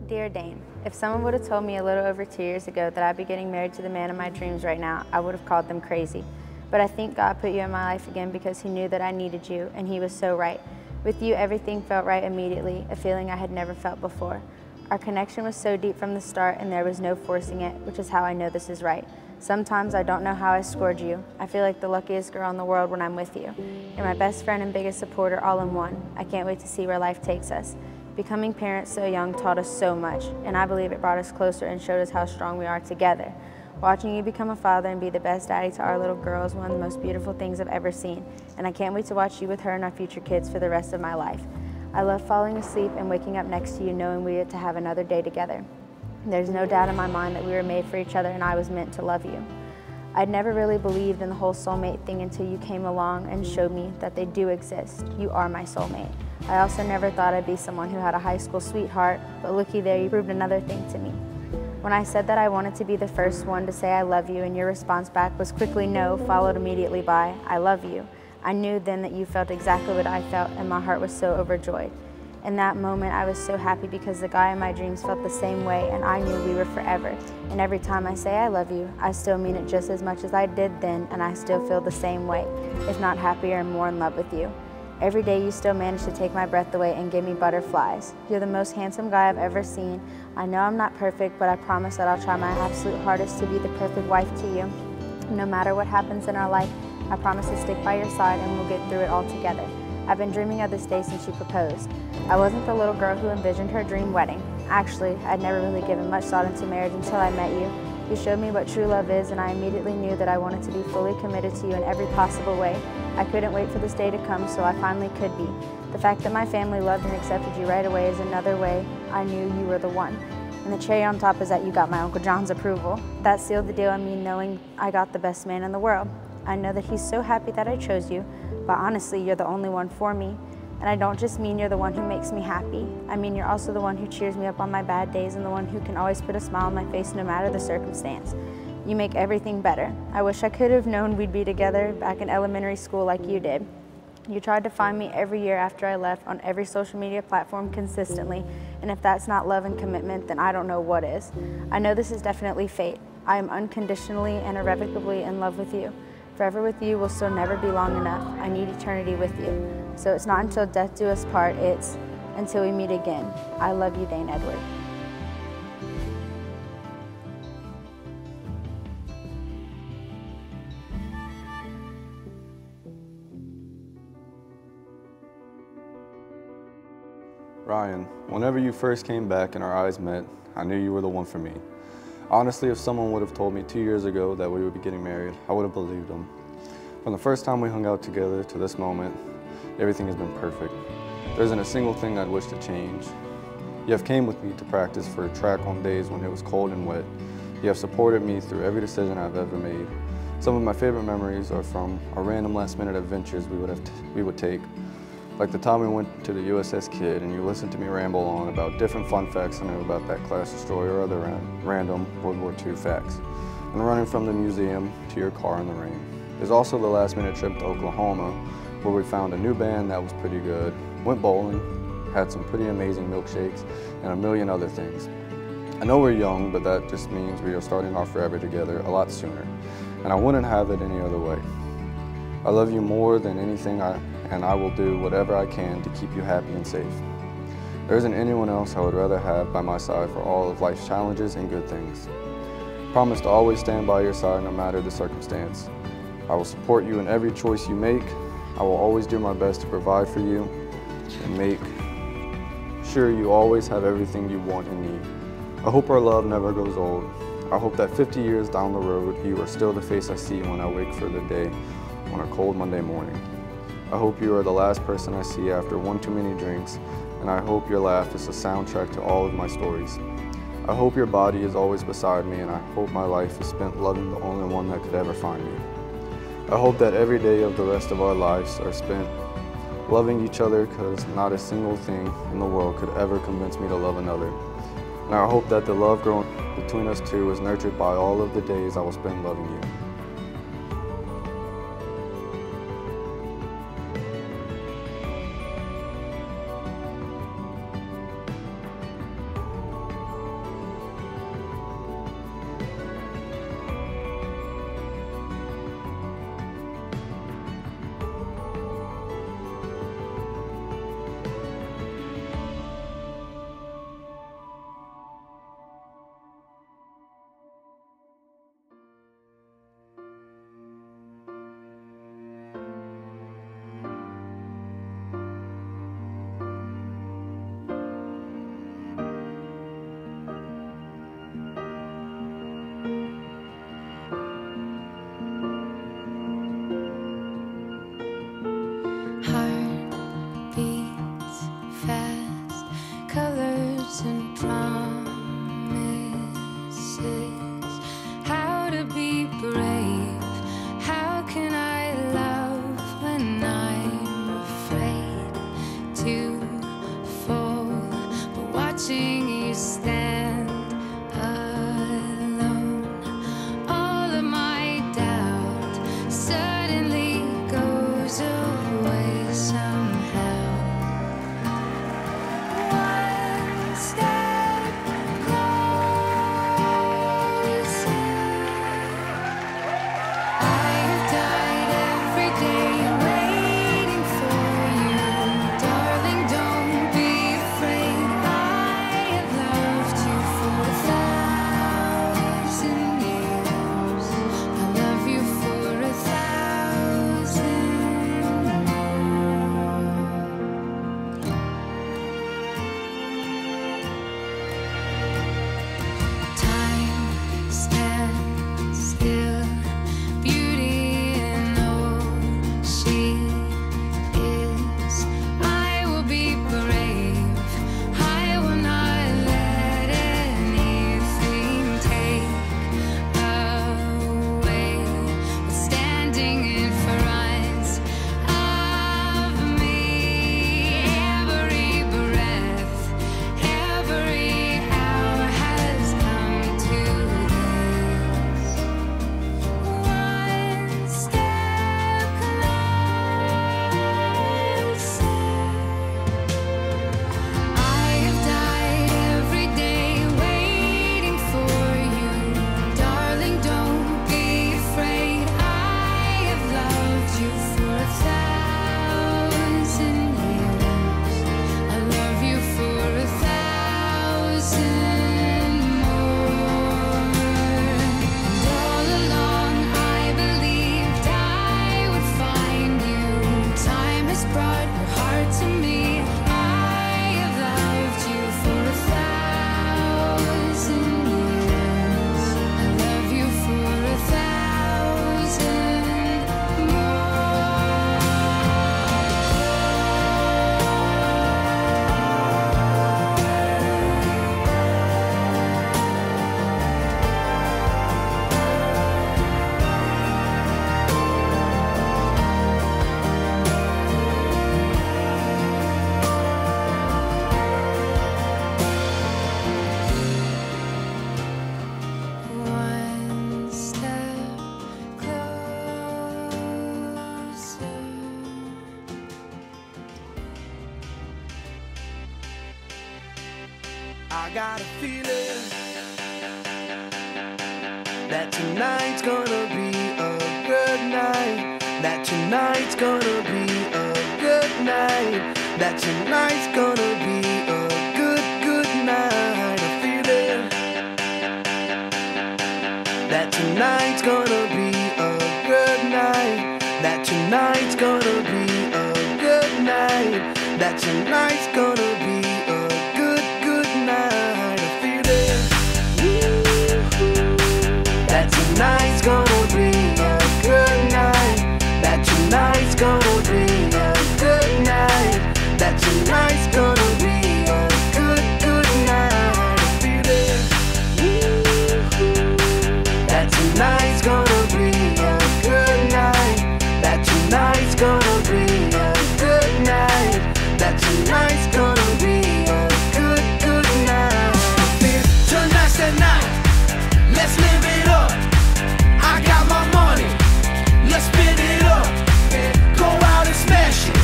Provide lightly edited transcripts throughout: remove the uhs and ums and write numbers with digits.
Dear Dane, if someone would have told me a little over 2 years ago that I'd be getting married to the man of my dreams right now, I would have called them crazy. But I think God put you in my life again because He knew that I needed you, and He was so right. With you, everything felt right immediately, a feeling I had never felt before. Our connection was so deep from the start, and there was no forcing it, which is how I know this is right. Sometimes I don't know how I scored you. I feel like the luckiest girl in the world when I'm with you. You're my best friend and biggest supporter all in one. I can't wait to see where life takes us. Becoming parents so young taught us so much, and I believe it brought us closer and showed us how strong we are together. Watching you become a father and be the best daddy to our little girl is one of the most beautiful things I've ever seen, and I can't wait to watch you with her and our future kids for the rest of my life. I love falling asleep and waking up next to you knowing we get to have another day together. There's no doubt in my mind that we were made for each other and I was meant to love you. I'd never really believed in the whole soulmate thing until you came along and showed me that they do exist. You are my soulmate. I also never thought I'd be someone who had a high school sweetheart, but looky there, you proved another thing to me. When I said that I wanted to be the first one to say I love you and your response back was quickly no, followed immediately by I love you, I knew then that you felt exactly what I felt and my heart was so overjoyed. In that moment, I was so happy because the guy in my dreams felt the same way and I knew we were forever. And every time I say I love you, I still mean it just as much as I did then, and I still feel the same way, if not happier and more in love with you. Every day you still manage to take my breath away and give me butterflies. You're the most handsome guy I've ever seen. I know I'm not perfect, but I promise that I'll try my absolute hardest to be the perfect wife to you. No matter what happens in our life, I promise to stick by your side and we'll get through it all together. I've been dreaming of this day since you proposed. I wasn't the little girl who envisioned her dream wedding. Actually, I'd never really given much thought into marriage until I met you. You showed me what true love is, and I immediately knew that I wanted to be fully committed to you in every possible way. I couldn't wait for this day to come, so I finally could be. The fact that my family loved and accepted you right away is another way I knew you were the one. And the cherry on top is that you got my Uncle John's approval. That sealed the deal in me knowing I got the best man in the world. I know that he's so happy that I chose you, but honestly, you're the only one for me. And I don't just mean you're the one who makes me happy. I mean you're also the one who cheers me up on my bad days and the one who can always put a smile on my face no matter the circumstance. You make everything better. I wish I could have known we'd be together back in elementary school like you did. You tried to find me every year after I left on every social media platform consistently, and if that's not love and commitment, then I don't know what is. I know this is definitely fate. I am unconditionally and irrevocably in love with you. Forever with you will still never be long enough. I need eternity with you. So it's not until death do us part, it's until we meet again. I love you, Dane Edward. Ryan, whenever you first came back and our eyes met, I knew you were the one for me. Honestly, if someone would have told me 2 years ago that we would be getting married, I would have believed them. From the first time we hung out together to this moment, everything has been perfect. There isn't a single thing I'd wish to change. You have came with me to practice for track on days when it was cold and wet. You have supported me through every decision I've ever made. Some of my favorite memories are from our random last-minute adventures we would take. Like the time we went to the USS Kidd and you listened to me ramble on about different fun facts I knew about that class destroyer or other random World War II facts. And running from the museum to your car in the rain. There's also the last-minute trip to Oklahoma where we found a new band that was pretty good, went bowling, had some pretty amazing milkshakes, and a million other things. I know we're young, but that just means we are starting our forever together a lot sooner, and I wouldn't have it any other way. I love you more than anything and I will do whatever I can to keep you happy and safe. There isn't anyone else I would rather have by my side for all of life's challenges and good things. Promise to always stand by your side no matter the circumstance. I will support you in every choice you make. I will always do my best to provide for you and make sure you always have everything you want and need. I hope our love never grows old. I hope that 50 years down the road, you are still the face I see when I wake for the day on a cold Monday morning. I hope you are the last person I see after one too many drinks, and I hope your laugh is a soundtrack to all of my stories. I hope your body is always beside me, and I hope my life is spent loving the only one that could ever find me. I hope that every day of the rest of our lives are spent loving each other, because not a single thing in the world could ever convince me to love another. And I hope that the love growing between us two is nurtured by all of the days I will spend loving you. brought your heart to me. I have loved you for 1,000 years. I love you for 1,000 more. One step closer. I got a feeling that tonight's gonna be a good night. That tonight's gonna be a good night. That tonight's gonna be a good night. A feeling that tonight's gonna be a good night. That tonight's gonna be a good night. That tonight's gonna be a good night. A feeling that tonight's gonna be a good night. That tonight's gonna be a good night. That tonight's gonna be a good night. A feeling that tonight's gonna be a good night. That tonight's gonna be a good night. That tonight's gonna be a good night. Tonight's the night, let's live it up. I got my money, let's spin it up. Go out and smash it,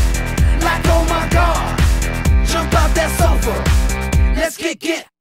like oh my God. Jump out that sofa, let's get